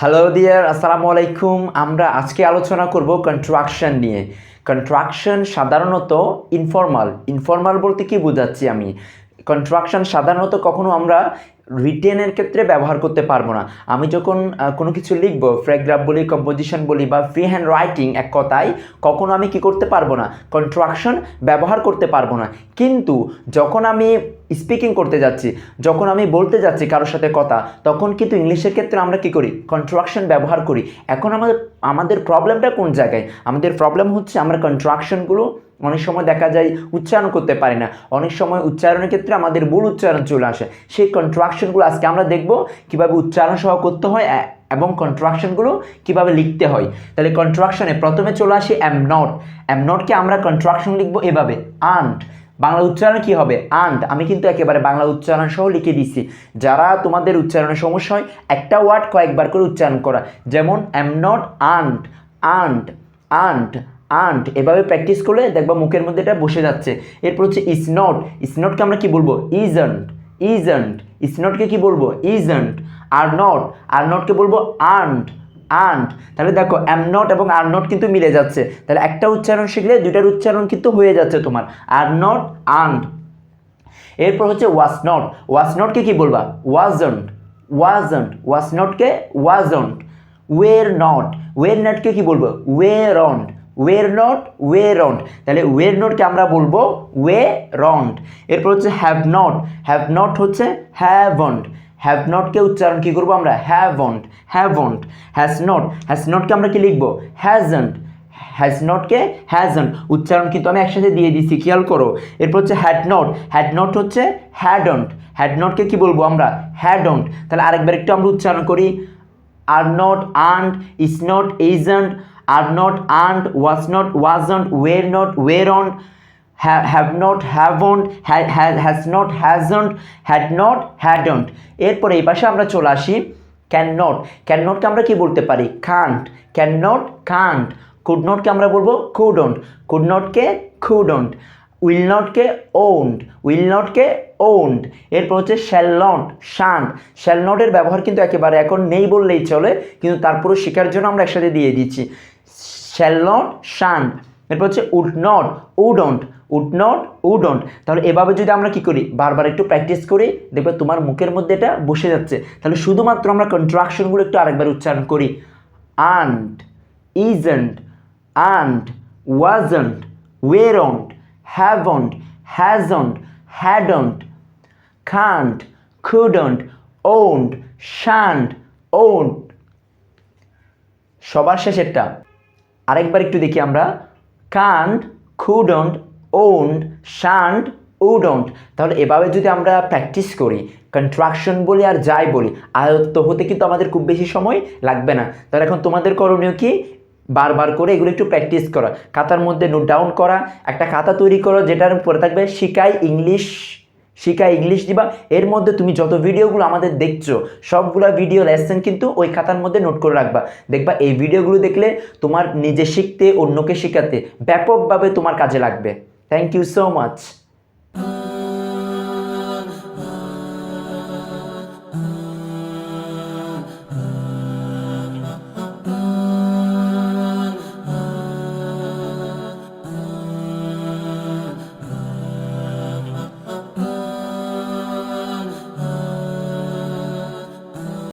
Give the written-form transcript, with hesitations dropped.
Hello dear, আসসালামু আলাইকুম। আমরা আজকে আলোচনা করব কন্ট্রাকশন নিয়ে। কন্ট্রাকশন সাধারণত ইনফর্মাল বলতে কি বোঝাচ্ছি আমি? কন্ট্রাকশন সাধারণত কখনো আমরা রিটেনের ক্ষেত্রে ব্যবহার করতে পারবো না। আমি যখন কোনো কিছু লিখবো, প্যারাগ্রাফ বলি, কম্পোজিশন বলি বা ফ্রি হ্যান্ড রাইটিং, এক কথায় কখনো আমি কি করতে পারবো না? কন্ট্রাকশন ব্যবহার করতে পারবো না। কিন্তু যখন আমি স্পিকিং করতে যাচ্ছি, যখন আমি বলতে যাচ্ছি কারোর সাথে কথা, তখন কিন্তু ইংলিশের ক্ষেত্রে আমরা কি করি? কন্ট্রাকশন ব্যবহার করি। এখন আমাদের প্রবলেমটা কোন জায়গায়? আমাদের প্রবলেম হচ্ছে আমরা কন্ট্রাকশনগুলো অনেক সময় দেখা যায় উচ্চারণ করতে পারি না। অনেক সময় উচ্চারণের ক্ষেত্রে আমাদের ভুল উচ্চারণ চলে আসে। সেই কন্ট্রাকশনগুলো আজকে আমরা দেখব কীভাবে উচ্চারণ সহ করতে হয় এবং কন্ট্রাকশনগুলো কীভাবে লিখতে হয়। তাহলে কন্ট্রাকশনে প্রথমে চলে আসি এম নটকে আমরা কন্ট্রাকশন লিখবো এভাবে, আন্ট। বাংলা উচ্চারণ কি হবে? আন্ট। আমি কিন্তু একেবারে বাংলা উচ্চারণ সহ লিখে দিচ্ছি। যারা তোমাদের উচ্চারণের সমস্যা হয়, একটা ওয়ার্ড কয়েকবার করে উচ্চারণ করা, যেমন am not, aunt, aunt, aunt, aunt. এভাবে প্র্যাকটিস করলে দেখবা মুখের মধ্যে এটা বসে যাচ্ছে। এরপর হচ্ছে ইসনটকে আমরা কি বলবো? ইজন্ট। ইসনটকে কি বলবো? ইজন্ট। আর নটকে বলবো আন্ট। তাহলে দেখো এম নট এবং আর নট কিন্তু মিলে যাচ্ছে। তাহলে একটা উচ্চারণ শিখলে দুইটার উচ্চারণ কিন্তু হয়ে যাচ্ছে তোমার, আর নট, আন্ট। এরপর হচ্ছে ওয়াজ নটকে কি বলবা? ওয়াজন্ট। ওয়ের নটকে কি বলবো? ওয়ের নট। তাহলে ওয়ের নটকে আমরা বলবো ওয়েরন্ট। এরপর হচ্ছে হ্যাভ নট হচ্ছে হ্যাভ নটকে উচ্চারণ কি করবো আমরা? হ্যাভন্ট। হ্যাজ নটকে আমরা কি লিখবো? হ্যাজন্ট। উচ্চারণ কিন্তু আমি একসাথে দিয়ে দিচ্ছি, খেয়াল করো। এরপর হচ্ছে হ্যাড নট হচ্ছে হ্যাড নটকে কি বলবো আমরা? হ্যাডন্ট। তাহলে আরেকবার একটু আমরা উচ্চারণ করি। Are not, aren't, is not, isn't, are not, aren't, was not, wasn't, were not, weren't, have not, haven't, has not, hasn't, had not, hadn't. এরপরে এই পাশে আমরা চলে আসি ক্যান নটকে আমরা কি বলতে পারি? কান্ট। কুড নটকে আমরা বলবো কুড নটকে কুডন্ট। উইল নটকে ওন্ড। এরপর হচ্ছে শ্যাল নটের ব্যবহার কিন্তু একেবারে এখন নেই বললেই চলে, কিন্তু তারপরে শেখার জন্য আমরা একসাথে দিয়ে দিচ্ছি। Shall not, shunt. এরপর হচ্ছে উডন্ট। তাহলে এভাবে যদি আমরা কি করি, বারবার একটু প্র্যাকটিস করি, দেখবে তোমার মুখের মধ্যে এটা বসে যাচ্ছে। তাহলে শুধুমাত্র আমরা কন্ট্রাকশনগুলো একটু আরেকবার উচ্চারণ করি। Aren't, isn't, aren't, wasn't, weren't, haven't, hasn't, hadn't, can't, couldn't, won't, shan't, won't. সবার শেষেরটা আরেকবার একটু দেখি আমরা। Can't, couldn't, won't, shan't, wouldn't. তাহলে এভাবে যদি আমরা প্র্যাকটিস করি, কন্ট্রাকশন বলি আর যাই বলি, আয়ত্ত হতে কিন্তু আমাদের খুব বেশি সময় লাগবে না। তাহলে এখন তোমাদের করণীয় কি? বারবার করে এগুলো একটু প্র্যাকটিস করা, খাতার মধ্যে নোট ডাউন করা, একটা খাতা তৈরি করো যেটার পরে থাকবে শিখাই ইংলিশ দিবা। এর মধ্যে তুমি যত ভিডিওগুলো আমাদের দেখছো, সবগুলো ভিডিও লেসন কিন্তু ওই খাতার মধ্যে নোট করে রাখবা। দেখবা এই ভিডিওগুলো দেখলে তোমার নিজে শিখতে, অন্যকে শেখাতে ব্যাপকভাবে তোমার কাজে লাগবে। Thank you so much.